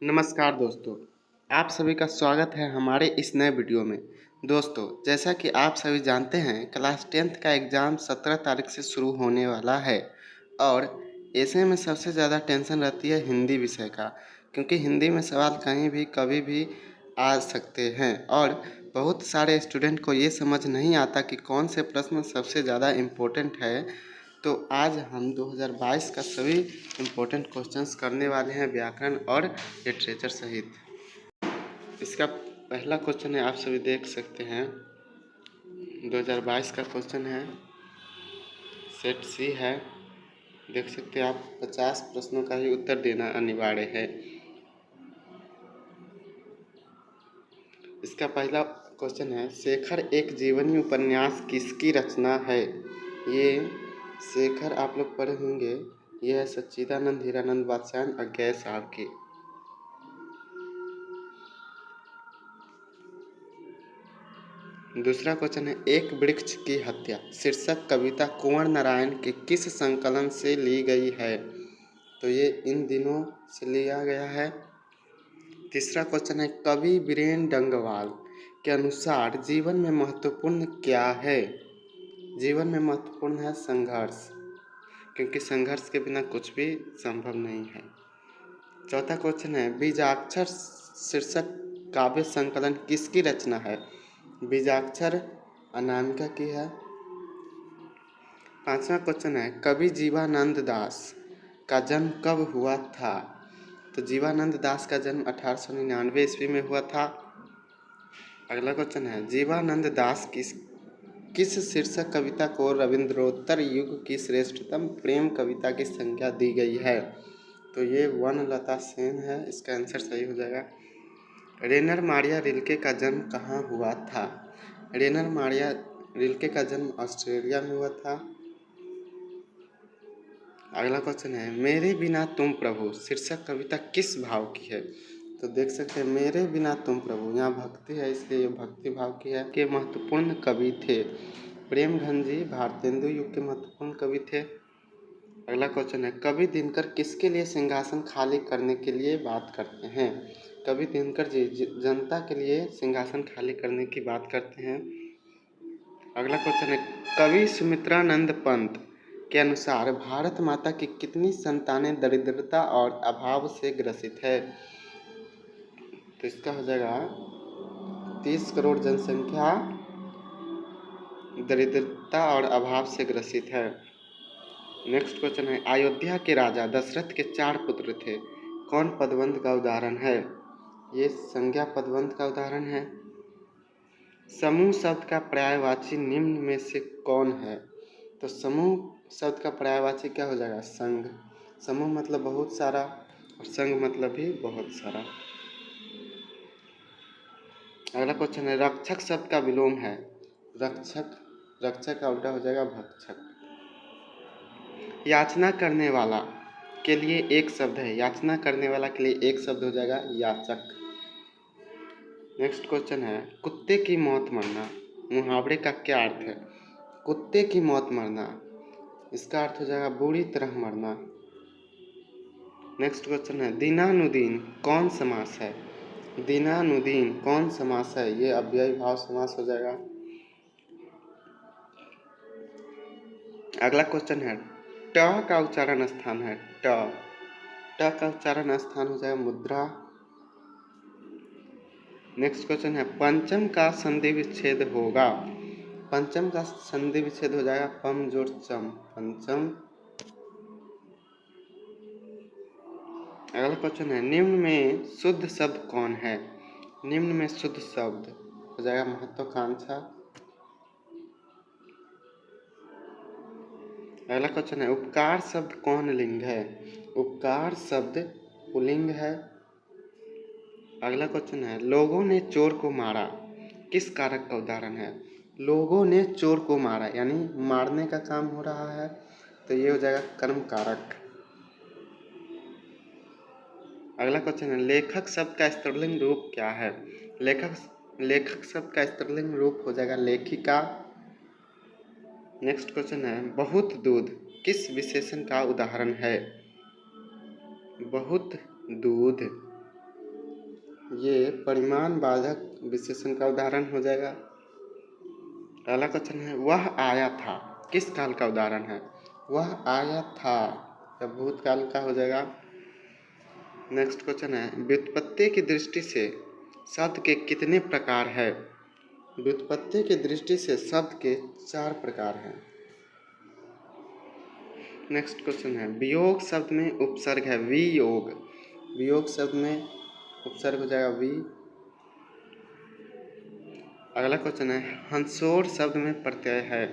नमस्कार दोस्तों, आप सभी का स्वागत है हमारे इस नए वीडियो में। दोस्तों, जैसा कि आप सभी जानते हैं, क्लास 10th का एग्ज़ाम 17 तारीख से शुरू होने वाला है और ऐसे में सबसे ज़्यादा टेंशन रहती है हिंदी विषय का, क्योंकि हिंदी में सवाल कहीं भी कभी भी आ सकते हैं और बहुत सारे स्टूडेंट को ये समझ नहीं आता कि कौन से प्रश्न सबसे ज़्यादा इम्पोर्टेंट है। तो आज हम 2022 का सभी इम्पोर्टेंट क्वेश्चंस करने वाले हैं व्याकरण और लिटरेचर सहित। इसका पहला क्वेश्चन है, आप सभी देख सकते हैं, 2022 का क्वेश्चन है, सेट सी है। देख सकते हैं आप, 50 प्रश्नों का ही उत्तर देना अनिवार्य है। इसका पहला क्वेश्चन है, शेखर एक जीवनी उपन्यास किसकी रचना है। ये शेखर आप लोग पढ़े होंगे, यह है सच्चिदानंद हीरानंद वात्स्यायन और गै साहब की। दूसरा क्वेश्चन है, एक वृक्ष की हत्या शीर्षक कविता कुंवर नारायण के किस संकलन से ली गई है। तो ये इन दिनों से लिया गया है। तीसरा क्वेश्चन है, कवि बीरेन डंगवाल के अनुसार जीवन में महत्वपूर्ण क्या है। जीवन में महत्वपूर्ण है संघर्ष, क्योंकि संघर्ष के बिना कुछ भी संभव नहीं है। चौथा क्वेश्चन है, बीजाक्षर शीर्षक काव्य संकलन किसकी रचना है। बीजाक्षर अनामिका की है। पांचवा क्वेश्चन है, कवि जीवानंद दास का जन्म कब हुआ था। तो जीवानंद दास का जन्म 1899 ईस्वी में हुआ था। अगला क्वेश्चन है, जीवानंद दास किस शीर्षक कविता को रविंद्रोत्तर युग की श्रेष्ठतम प्रेम कविता की संज्ञा दी गई है। तो ये वनलता सेन है, इसका आंसर सही हो जाएगा। रेनर मारिया रिल्के का जन्म कहाँ हुआ था। रेनर मारिया रिल्के का जन्म ऑस्ट्रेलिया में हुआ था। अगला क्वेश्चन है, मेरे बिना तुम प्रभु शीर्षक कविता किस भाव की है। तो देख सकते हैं, मेरे बिना तुम प्रभु, यहाँ भक्ति है इसलिए ये भक्ति भाव की है। के महत्वपूर्ण कवि थे प्रेमघन जी, भारतेंदु युग के महत्वपूर्ण कवि थे। अगला क्वेश्चन है, कवि दिनकर किसके लिए सिंहासन खाली करने के लिए बात करते हैं। कवि दिनकर जी जनता के लिए सिंहासन खाली करने की बात करते हैं। अगला क्वेश्चन है, कवि सुमित्रानंद पंत के अनुसार भारत माता की कितनी संतानें दरिद्रता और अभाव से ग्रसित है। तो इसका हो जाएगा 30 करोड़ जनसंख्या दरिद्रता और अभाव से ग्रसित है। नेक्स्ट क्वेश्चन है, अयोध्या के राजा दशरथ के 4 पुत्र थे, कौन पदबंध का उदाहरण है। ये संज्ञा पदबंध का उदाहरण है। समूह शब्द का पर्यायवाची निम्न में से कौन है। तो समूह शब्द का पर्यायवाची क्या हो जाएगा, संघ। समूह मतलब बहुत सारा और संघ मतलब भी बहुत सारा। अगला क्वेश्चन है, रक्षक शब्द का विलोम है। रक्षक, रक्षक का उल्टा हो जाएगा भक्षक। याचना करने वाला के लिए एक शब्द है, याचना करने वाला के लिए एक शब्द हो जाएगा याचक। नेक्स्ट क्वेश्चन है, कुत्ते की मौत मरना मुहावरे का क्या अर्थ है। कुत्ते की मौत मरना, इसका अर्थ हो जाएगा बुरी तरह मरना। नेक्स्ट क्वेश्चन है, दीनानुदीन कौन समास है। दीनानुदीन कौन समास है, ये अव्ययी भाव समास हो जाएगा। अगला क्वेश्चन है, ट का उच्चारण स्थान है, ट का उच्चारण स्थान हो जाएगा मुद्रा। नेक्स्ट क्वेश्चन है, पंचम का संधि विच्छेद होगा। पंचम का संधि विच्छेद हो जाएगा पम जोड़ चम, पंचम। अगला क्वेश्चन है, निम्न में शुद्ध शब्द कौन है। निम्न में शुद्ध शब्द हो जाएगा महत्वाकांक्षा। अगला क्वेश्चन है, उपकार शब्द कौन लिंग है। उपकार शब्द पुल्लिंग है। अगला क्वेश्चन है, लोगों ने चोर को मारा किस कारक का उदाहरण है। लोगों ने चोर को मारा यानी मारने का काम हो रहा है, तो ये हो जाएगा कर्म कारक। अगला क्वेश्चन है, लेखक शब्द का स्त्रीलिंग रूप क्या है। लेखक शब्द का स्त्रीलिंग रूप हो जाएगा लेखिका। नेक्स्ट क्वेश्चन है, बहुत दूध किस विशेषण का उदाहरण है। बहुत दूध ये परिमाण बाधक विशेषण का उदाहरण हो जाएगा। अगला क्वेश्चन है वह आया था, किस काल का उदाहरण है? वह आया था, यह भूतकाल का हो जाएगा। नेक्स्ट क्वेश्चन है व्युत्पत्ति की दृष्टि से शब्द के कितने प्रकार है? व्युत्पत्ति की दृष्टि से शब्द के 4 प्रकार हैं। नेक्स्ट क्वेश्चन है वियोग शब्द में उपसर्ग है वियोग, वियोग शब्द में उपसर्ग हो जाएगा वी। अगला क्वेश्चन है हंसोर शब्द में प्रत्यय है,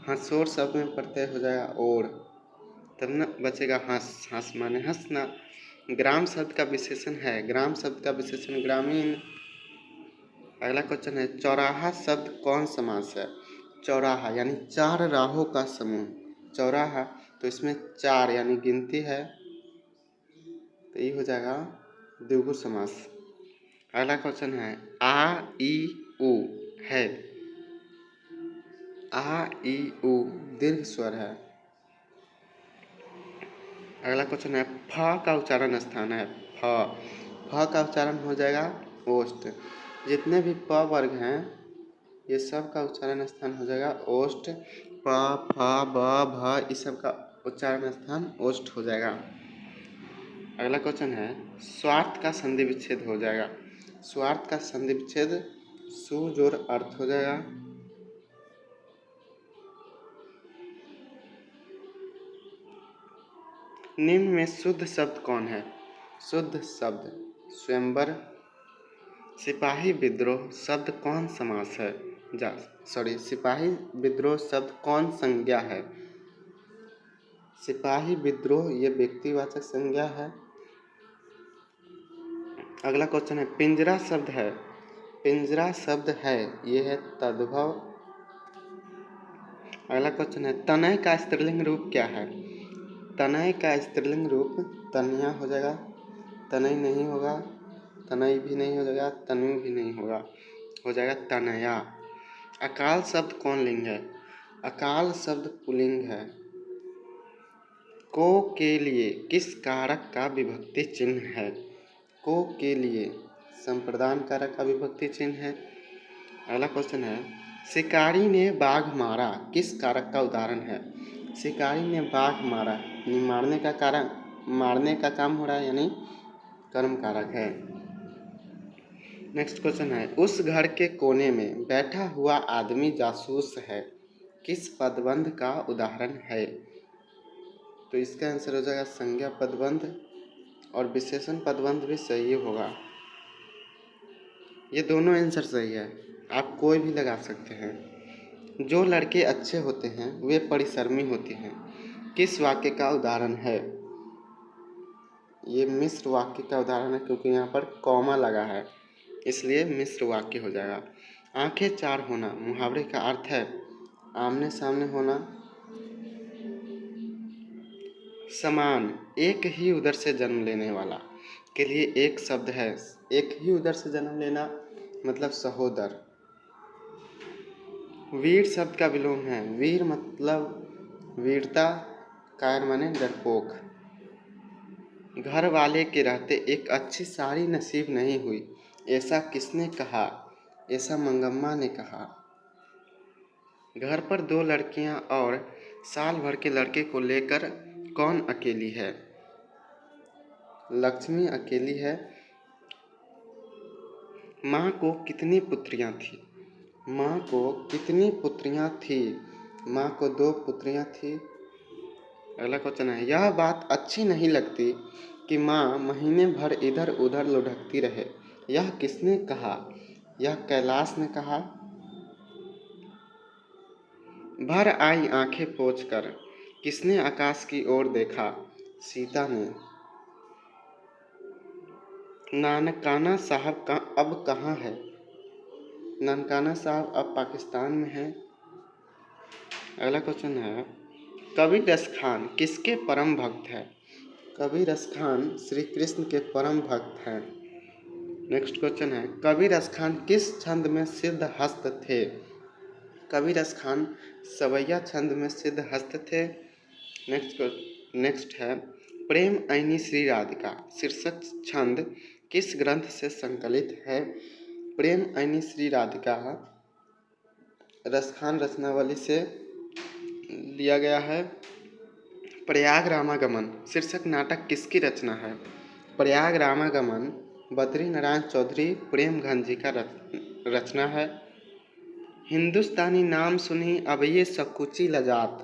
हंसोर शब्द में प्रत्यय हो जाएगा और, तब न बचेगा हंस, हंस माने हंसना। ग्राम शब्द का विशेषण है, ग्राम शब्द का विशेषण ग्रामीण। अगला क्वेश्चन है चौराहा शब्द कौन समास है? चौराहा यानी 4 राहों का समूह, चौराहा, तो इसमें 4 यानी गिनती है, तो ये हो जाएगा द्विगु समास। अगला क्वेश्चन है आ ई उ है, आ ई उ दीर्घ स्वर है। अगला क्वेश्चन है फ का उच्चारण स्थान है, फ का उच्चारण हो जाएगा ओष्ठ। जितने भी प वर्ग हैं ये सब का उच्चारण स्थान हो जाएगा ओष्ठ, प फ ब भ इस सब का उच्चारण स्थान ओष्ठ हो जाएगा। अगला क्वेश्चन है स्वार्थ का संधि विच्छेद हो जाएगा, स्वार्थ का संधि विच्छेद सु जोड़ अर्थ हो जाएगा। निम्न में शुद्ध शब्द कौन है? शुद्ध शब्द स्वयंवर। सिपाही विद्रोह शब्द कौन समास है? सिपाही विद्रोह शब्द कौन संज्ञा है? सिपाही विद्रोह ये व्यक्तिवाचक संज्ञा है। अगला क्वेश्चन है पिंजरा शब्द है, पिंजरा शब्द है ये है तद्भव। अगला क्वेश्चन है तनय का स्त्रीलिंग रूप क्या है? तनय का स्त्रीलिंग रूप तनया हो जाएगा, तनय नहीं होगा, तनय भी नहीं हो जाएगा, तनु भी नहीं होगा, हो जाएगा तनया। अकाल शब्द कौन लिंग है? अकाल शब्द पुल्लिंग है। को के लिए किस कारक का विभक्ति चिन्ह है? को के लिए संप्रदान कारक का विभक्ति चिन्ह है। अगला क्वेश्चन है शिकारी ने बाघ मारा किस कारक का उदाहरण है? शिकारी ने बाघ मारा, मारने का कारण, मारने का काम हो रहा है यानी कर्म कारक है। नेक्स्ट क्वेश्चन है उस घर के कोने में बैठा हुआ आदमी जासूस है किस पदबंध का उदाहरण है? तो इसका आंसर हो जाएगा संज्ञा पदबंध, और विशेषण पदबंध भी सही होगा। ये दोनों आंसर सही है, आप कोई भी लगा सकते हैं। जो लड़के अच्छे होते हैं वे परिश्रमी होते हैं किस वाक्य का उदाहरण है? ये मिश्र वाक्य का उदाहरण है क्योंकि यहाँ पर कॉमा लगा है इसलिए मिश्र वाक्य हो जाएगा। आंखें 4 होना मुहावरे का अर्थ है आमने सामने होना, समान, एक ही उदर से जन्म लेने वाला के लिए एक शब्द है, एक ही उदर से जन्म लेना मतलब सहोदर। वीर शब्द का विलोम है, वीर मतलब वीरता, कायर माने डरपोक। घर वाले के रहते एक अच्छी साड़ी नसीब नहीं हुई ऐसा किसने कहा? ऐसा मंगम्मा ने कहा। घर पर 2 लड़कियां और साल भर के लड़के को लेकर कौन अकेली है? लक्ष्मी अकेली है। माँ को कितनी पुत्रियां थी? माँ को कितनी पुत्रियां थी? माँ को 2 पुत्रियां थी। अगला क्वेश्चन है यह बात अच्छी नहीं लगती कि माँ महीने भर इधर उधर लुढ़कती रहे, यह किसने कहा? यह कैलाश ने कहा। भर आई आंखें पोंछकर किसने आकाश की ओर देखा? सीता ने। नानकाना साहब का अब कहाँ है? नानकाना साहब अब पाकिस्तान में है। अगला क्वेश्चन है कबीर रस खान किसके परम भक्त है? कबीर रस खान श्री कृष्ण के परम भक्त हैं। नेक्स्ट क्वेश्चन है कबीर रस खान किस छंद में सिद्ध हस्त थे? कबीर रस खान सवैया छंद में सिद्ध हस्त थे। नेक्स्ट है प्रेम ऐनी श्री राधिका शीर्षक छंद किस ग्रंथ से संकलित है? प्रेम ऐनी श्री राधिका रसखान रचनावली से लिया गया है। प्रयाग रामागमन शीर्षक नाटक किसकी रचना है? प्रयाग रामागमन बद्री नारायण चौधरी प्रेमघन जी का रचना है। हिंदुस्तानी नाम सुनी अब ये सकुची लजात,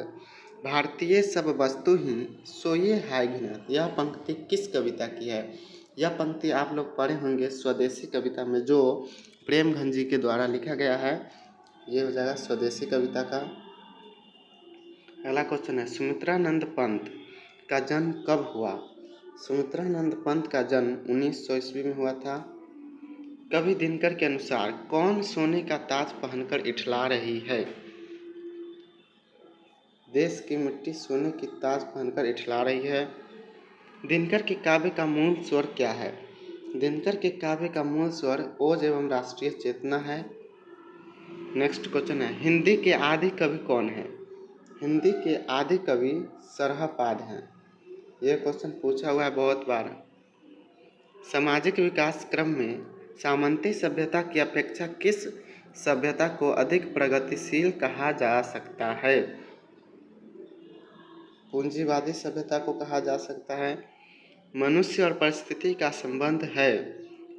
भारतीय सब वस्तु ही सोये है घिनात। यह पंक्ति किस कविता की है? यह पंक्ति आप लोग पढ़े होंगे स्वदेशी कविता में, जो प्रेमघन जी के द्वारा लिखा गया है। ये हो जाएगा स्वदेशी कविता का। अगला क्वेश्चन है, सुमित्रानंद पंत का जन्म कब हुआ? सुमित्रानंद पंत का जन्म 1900 ईस्वी में हुआ था। कवि दिनकर के अनुसार कौन सोने का ताज पहनकर इठला रही है? देश की मिट्टी सोने की ताज पहनकर इठला रही है। दिनकर के काव्य का मूल स्वर क्या है? दिनकर के काव्य का मूल स्वर ओज एवं राष्ट्रीय चेतना है। नेक्स्ट क्वेश्चन है, हिंदी के आदि कवि कौन है? हिंदी के आदि कवि सरहपाद हैं। यह क्वेश्चन पूछा हुआ है बहुत बार। सामाजिक विकास क्रम में सामंती सभ्यता की अपेक्षा किस सभ्यता को अधिक प्रगतिशील कहा जा सकता है? पूंजीवादी सभ्यता को कहा जा सकता है। मनुष्य और परिस्थिति का संबंध है।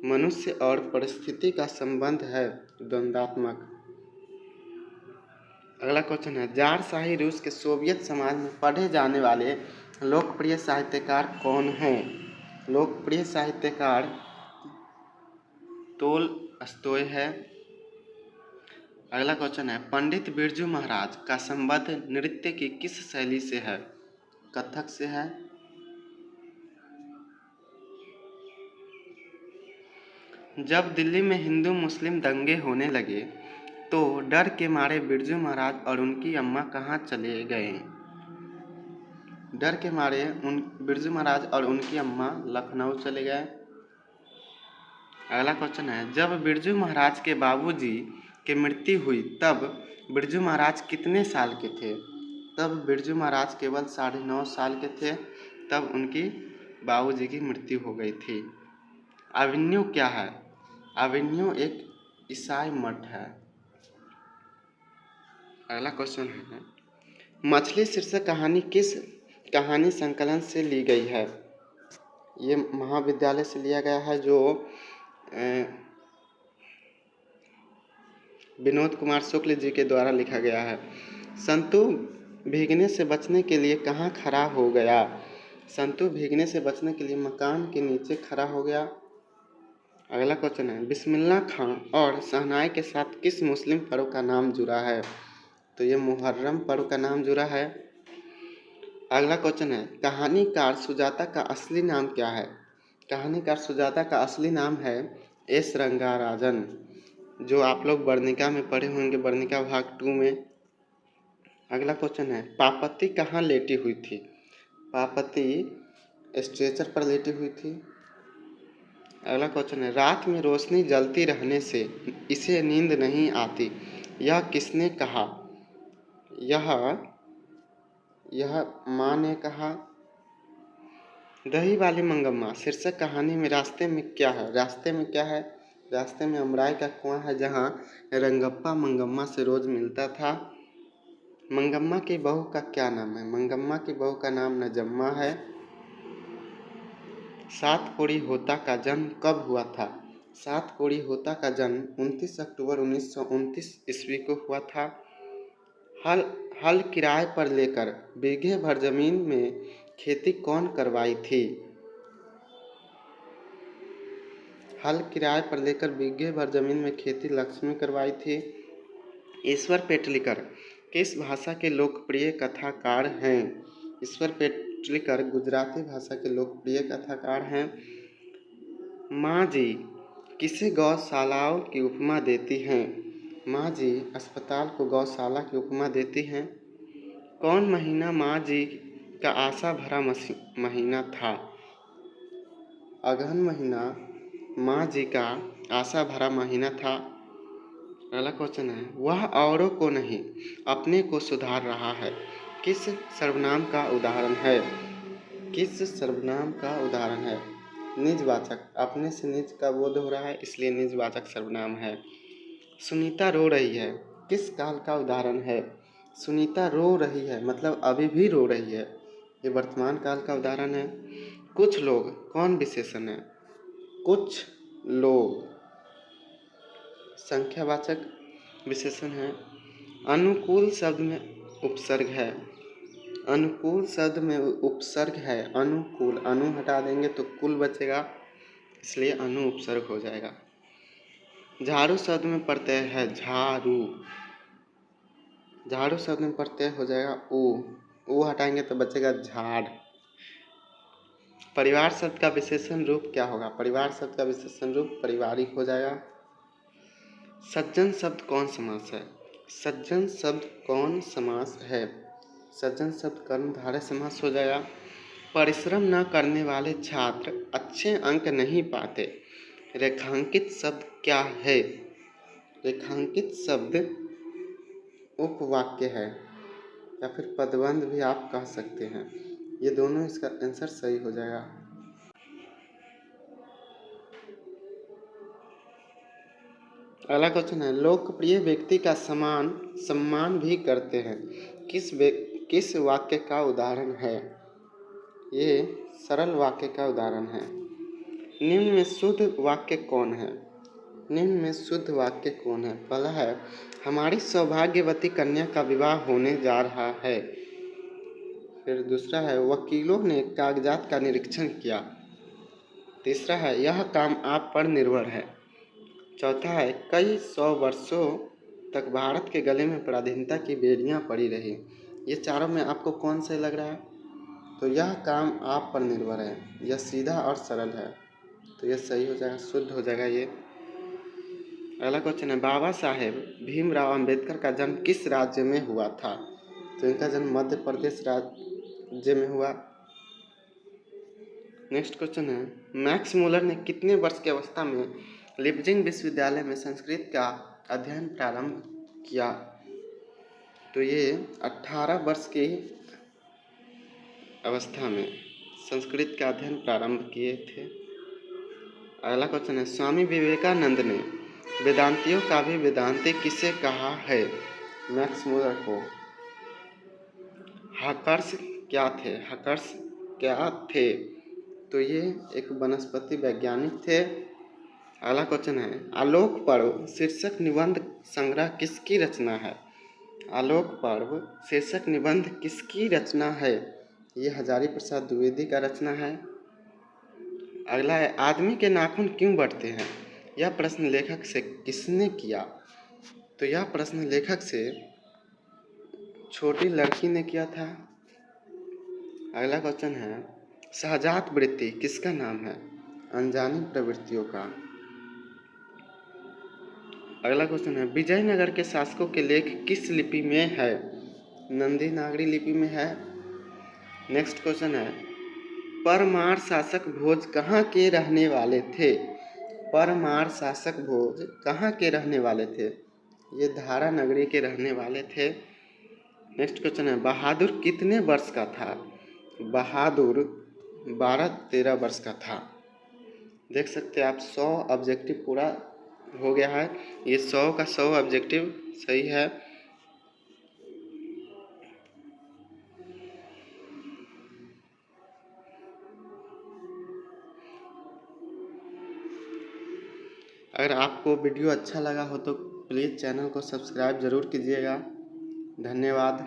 मनुष्य और परिस्थिति का संबंध है द्वंद्वात्मक। अगला क्वेश्चन है, जार शाही रूस के सोवियत समाज में पढ़े जाने वाले लोकप्रिय साहित्यकार कौन हैं? लोकप्रिय साहित्यकार तोलस्टॉय है। अगला क्वेश्चन है, पंडित बिरजू महाराज का संबंध नृत्य की किस शैली से है? कथक से है। जब दिल्ली में हिंदू मुस्लिम दंगे होने लगे तो डर के मारे बिरजू महाराज और उनकी अम्मा कहाँ चले गए? डर के मारे बिरजू महाराज और उनकी अम्मा लखनऊ चले गए। अगला क्वेश्चन है, जब बिरजू महाराज के बाबूजी की मृत्यु हुई तब बिरजू महाराज कितने साल के थे? तब बिरजू महाराज केवल 9.5 साल के थे। तब उनकी बाबूजी की मृत्यु हो गई थी। एवेन्यू क्या है? एवेन्यू एक ईसाई मठ है। अगला क्वेश्चन है, मछली शीर्षक कहानी किस कहानी संकलन से ली गई है? ये महाविद्यालय से लिया गया है, जो विनोद कुमार शुक्ल जी के द्वारा लिखा गया है। संतु भीगने से बचने के लिए कहाँ खड़ा हो गया? संतु भीगने से बचने के लिए मकान के नीचे खड़ा हो गया। अगला क्वेश्चन है, बिस्मिल्लाह खां और शहनाई के साथ किस मुस्लिम पर्व का नाम जुड़ा है? तो ये मुहर्रम पर्व का नाम जुड़ा है। अगला क्वेश्चन है, कहानीकार सुजाता का असली नाम क्या है? कहानीकार सुजाता का असली नाम है एस रंगाराजन, जो आप लोग वर्णिका में पढ़े होंगे, वर्णिका भाग 2 में। अगला क्वेश्चन है, पापति कहाँ लेटी हुई थी? पापति स्ट्रेचर पर लेटी हुई थी। अगला क्वेश्चन है, रात में रोशनी जलती रहने से इसे नींद नहीं आती, यह किसने कहा? यह माँ ने कहा। दही वाली मंगम्मा शीर्षक कहानी में रास्ते में क्या है? रास्ते में क्या है? रास्ते में अमराई का कुआं है, जहाँ रंगप्पा मंगम्मा से रोज मिलता था। मंगम्मा की बहू का क्या नाम है? मंगम्मा की बहू का नाम नजम्मा है। सात कोड़ी होता का जन्म कब हुआ था? सात कोड़ी होता का जन्म 29 अक्टूबर 1929 ईस्वी को हुआ था। हल किराए पर लेकर बीघे भर जमीन में खेती कौन करवाई थी? हल किराए पर लेकर बीघे भर जमीन में खेती लक्ष्मी करवाई थी। ईश्वर पेटलिकर किस भाषा के लोकप्रिय कथाकार हैं? ईश्वर पेटलिकर गुजराती भाषा के लोकप्रिय कथाकार हैं। माँ जी किसे गौशालाओं की उपमा देती हैं? माँ जी अस्पताल को गौशाला की उपमा देती हैं। कौन महीना माँ जी का आशा भरा महीना था? अगहन महीना माँ जी का आशा भरा महीना था। अगला क्वेश्चन है, वह औरों को नहीं अपने को सुधार रहा है, किस सर्वनाम का उदाहरण है? किस सर्वनाम का उदाहरण है? निजवाचक, अपने से निज का बोध हो रहा है इसलिए निजवाचक सर्वनाम है। सुनीता रो रही है किस काल का उदाहरण है? सुनीता रो रही है मतलब अभी भी रो रही है, ये वर्तमान काल का उदाहरण है। कुछ लोग कौन विशेषण है? कुछ लोग संख्यावाचक विशेषण है। अनुकूल शब्द में उपसर्ग है, अनुकूल शब्द में उपसर्ग है। अनुकूल, अनु हटा देंगे तो कुल बचेगा, इसलिए अनु उपसर्ग हो जाएगा। झाड़ू शब्द में प्रत्यय है झाड़ू, झाड़ू शब्द में प्रत्यय हो जाएगा ऊ हटाएंगे तो बचेगा झाड़। परिवार शब्द का विशेषण रूप क्या होगा? परिवार शब्द का विशेषण रूप पारिवारिक हो जाएगा। सज्जन शब्द कौन समास है? सज्जन शब्द कौन समास है? सज्जन शब्द कर्मधारय समास हो जाएगा। परिश्रम न करने वाले छात्र अच्छे अंक नहीं पाते। रेखांकित शब्द क्या है? रेखांकित शब्द उपवाक्य है या फिर पदबंध भी आप कह सकते हैं। ये दोनों, इसका आंसर सही हो जाएगा। अगला क्वेश्चन है, लोकप्रिय व्यक्ति का सम्मान भी करते हैं, किस वाक्य का उदाहरण है? ये सरल वाक्य का उदाहरण है। निम्न में शुद्ध वाक्य कौन है? निम्न में शुद्ध वाक्य कौन है? पहला है, हमारी सौभाग्यवती कन्या का विवाह होने जा रहा है। फिर दूसरा है, वकीलों ने कागजात का निरीक्षण किया। तीसरा है, यह काम आप पर निर्भर है। चौथा है, कई 100 वर्षों तक भारत के गले में पराधीनता की बेड़ियां पड़ी रही। ये चारों में आपको कौन सही लग रहा है? तो यह काम आप पर निर्भर है, यह सीधा और सरल है, तो यह सही हो जाएगा, शुद्ध हो जाएगा ये। अगला क्वेश्चन है, बाबा साहेब भीमराव अंबेडकर का जन्म किस राज्य में हुआ था? तो इनका जन्म मध्य प्रदेश राज्य में हुआ। नेक्स्ट क्वेश्चन है, मैक्स मूलर ने कितने वर्ष की अवस्था में लिपजिंग विश्वविद्यालय में संस्कृत का अध्ययन प्रारंभ किया? तो ये 18 वर्ष की अवस्था में संस्कृत का अध्ययन प्रारंभ किए थे। अगला क्वेश्चन है, स्वामी विवेकानंद ने वेदांतियों का भी वेदांती किसे कहा है? मैक्स मूलर को। हर्कश क्या थे? हर्कश क्या थे? तो ये एक वनस्पति वैज्ञानिक थे। अगला क्वेश्चन है, आलोक पर्व शीर्षक निबंध संग्रह किसकी रचना है? आलोक पर्व शीर्षक निबंध किसकी रचना है? ये हजारी प्रसाद द्विवेदी का रचना है। अगला है, आदमी के नाखून क्यों बढ़ते हैं? यह प्रश्न लेखक से किसने किया? तो यह प्रश्न लेखक से छोटी लड़की ने किया था। अगला क्वेश्चन है, सहजात वृत्ति किसका नाम है? अनजानी प्रवृत्तियों का। अगला क्वेश्चन है, विजयनगर के शासकों के लेख किस लिपि में है? नंदी नागरी लिपि में है। नेक्स्ट क्वेश्चन है, परमार शासक भोज कहाँ के रहने वाले थे? परमार शासक भोज कहाँ के रहने वाले थे? ये धारा नगरी के रहने वाले थे। नेक्स्ट क्वेश्चन है, बहादुर कितने वर्ष का था? बहादुर 12-13 वर्ष का था। देख सकते हैं आप 100 ऑब्जेक्टिव पूरा हो गया है। ये 100 का 100 ऑब्जेक्टिव सही है। अगर आपको वीडियो अच्छा लगा हो तो प्लीज़ चैनल को सब्सक्राइब ज़रूर कीजिएगा। धन्यवाद।